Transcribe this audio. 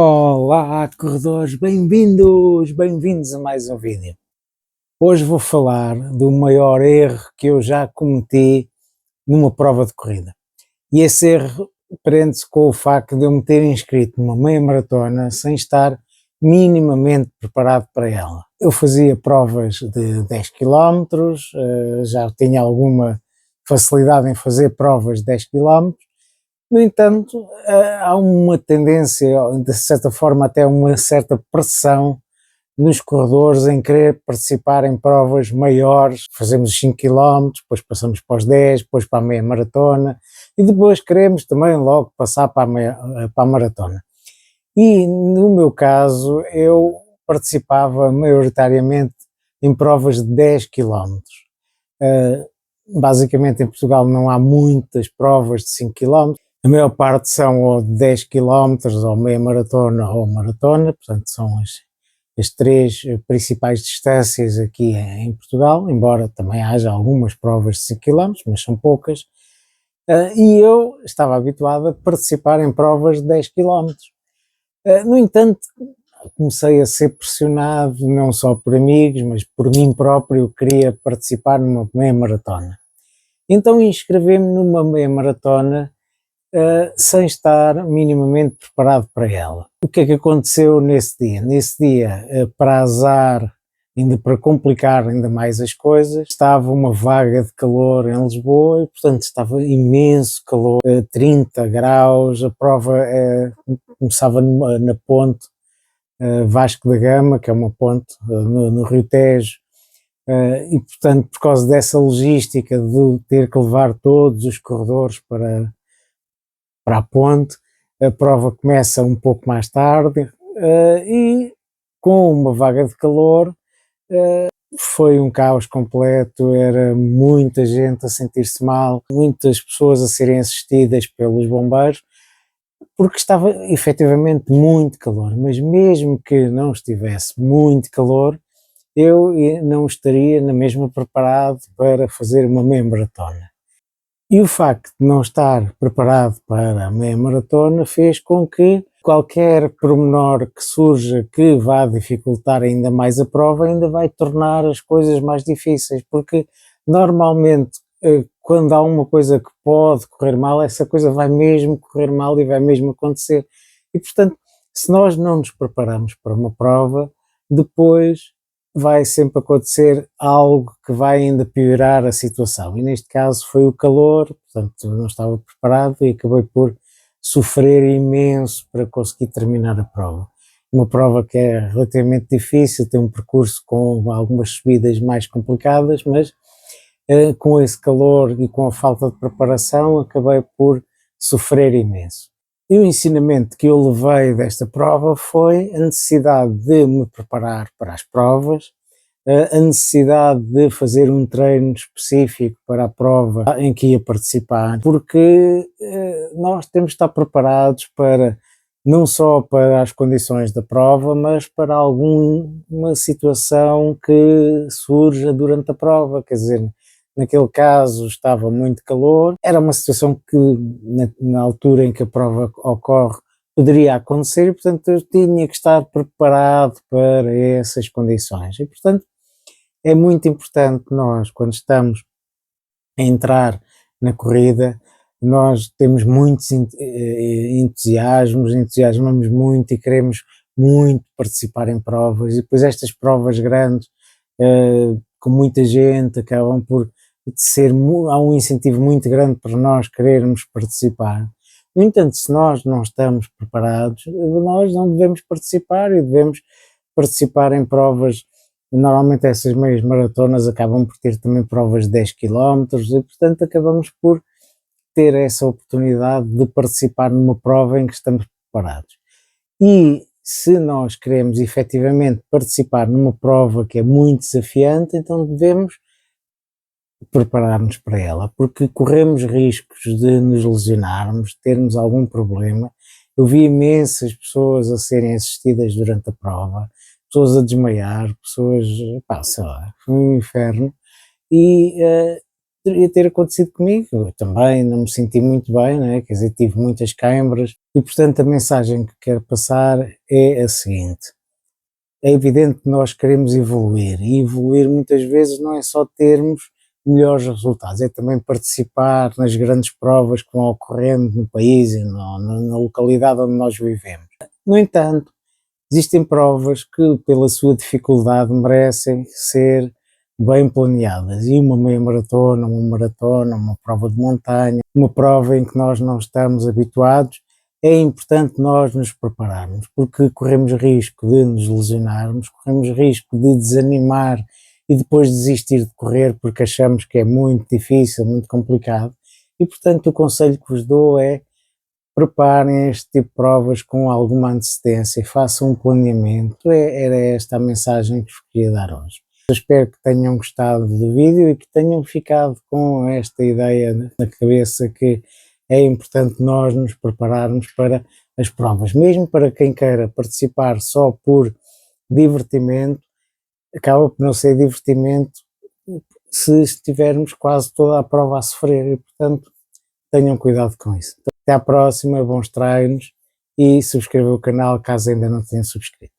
Olá, corredores, bem-vindos a mais um vídeo. Hoje vou falar do maior erro que eu já cometi numa prova de corrida. E esse erro prende-se com o facto de eu me ter inscrito numa meia maratona sem estar minimamente preparado para ela. Eu fazia provas de 10 km, já tinha alguma facilidade em fazer provas de 10 km. No entanto, há uma tendência, de certa forma até uma certa pressão nos corredores em querer participar em provas maiores. Fazemos os 5 km, depois passamos para os 10, depois para a meia maratona e depois queremos também logo passar para a maratona. E no meu caso, eu participava maioritariamente em provas de 10 km. Basicamente em Portugal não há muitas provas de 5 km. A maior parte são ou 10 km, ou meia maratona ou maratona, portanto são as três principais distâncias aqui em Portugal, embora também haja algumas provas de 5 km, mas são poucas, e eu estava habituado a participar em provas de 10 km. No entanto, comecei a ser pressionado não só por amigos, mas por mim próprio, queria participar numa meia maratona. Então inscrevi-me numa meia maratona sem estar minimamente preparado para ela. O que é que aconteceu nesse dia? Nesse dia, para azar, ainda para complicar ainda mais as coisas, estava uma vaga de calor em Lisboa e, portanto, estava imenso calor, 30 graus, a prova começava na ponte Vasco da Gama, que é uma ponte no Rio Tejo, e, portanto, por causa dessa logística de ter que levar todos os corredores para a ponte, a prova começa um pouco mais tarde e com uma vaga de calor foi um caos completo, era muita gente a sentir-se mal, muitas pessoas a serem assistidas pelos bombeiros, porque estava efetivamente muito calor, mas mesmo que não estivesse muito calor, eu não estaria na mesma preparado para fazer uma meia maratona. E o facto de não estar preparado para a meia maratona fez com que qualquer pormenor que surja que vá dificultar ainda mais a prova ainda vai tornar as coisas mais difíceis, porque normalmente quando há uma coisa que pode correr mal, essa coisa vai mesmo correr mal e vai mesmo acontecer. E portanto, se nós não nos preparamos para uma prova, depois vai sempre acontecer algo que vai ainda piorar a situação, e neste caso foi o calor, portanto não estava preparado e acabei por sofrer imenso para conseguir terminar a prova. Uma prova que é relativamente difícil, tem um percurso com algumas subidas mais complicadas, mas com esse calor e com a falta de preparação acabei por sofrer imenso. E o ensinamento que eu levei desta prova foi a necessidade de me preparar para as provas, a necessidade de fazer um treino específico para a prova em que ia participar, porque nós temos de estar preparados para, não só para as condições da prova, mas para alguma situação que surja durante a prova, quer dizer, naquele caso estava muito calor, era uma situação que na altura em que a prova ocorre poderia acontecer e, portanto, eu tinha que estar preparado para essas condições. E, portanto, é muito importante nós, quando estamos a entrar na corrida, nós temos muitos entusiasmamos muito e queremos muito participar em provas, e depois estas provas grandes, com muita gente, acabam por ser, há um incentivo muito grande para nós querermos participar. No entanto, se nós não estamos preparados, nós não devemos participar e devemos participar em provas. Normalmente essas meias maratonas acabam por ter também provas de 10 km e, portanto, acabamos por ter essa oportunidade de participar numa prova em que estamos preparados. E se nós queremos efetivamente participar numa prova que é muito desafiante, então devemos preparar-nos para ela, porque corremos riscos de nos lesionarmos, termos algum problema. Eu vi imensas pessoas a serem assistidas durante a prova, pessoas a desmaiar, pessoas, pá, sei lá, foi um inferno, e poderia ter acontecido comigo. Eu também não me senti muito bem, né? Quer dizer, tive muitas câimbras, E portanto a mensagem que quero passar é a seguinte: é evidente que nós queremos evoluir, e evoluir muitas vezes não é só termos melhores resultados, é também participar nas grandes provas que vão ocorrendo no país e na localidade onde nós vivemos. No entanto, existem provas que, pela sua dificuldade, merecem ser bem planeadas, e uma meia maratona, uma prova de montanha, uma prova em que nós não estamos habituados, é importante nós nos prepararmos, porque corremos risco de nos lesionarmos, corremos risco de desanimar e depois desistir de correr porque achamos que é muito difícil, muito complicado, e portanto o conselho que vos dou é: preparem este tipo de provas com alguma antecedência e façam um planeamento. Era esta a mensagem que vos queria dar hoje. Eu espero que tenham gostado do vídeo e que tenham ficado com esta ideia na cabeça, que é importante nós nos prepararmos para as provas. Mesmo para quem queira participar só por divertimento, acaba por não ser divertimento se estivermos quase toda a prova a sofrer, e portanto tenham cuidado com isso. Até à próxima, bons treinos, e subscrevam o canal caso ainda não tenham subscrito.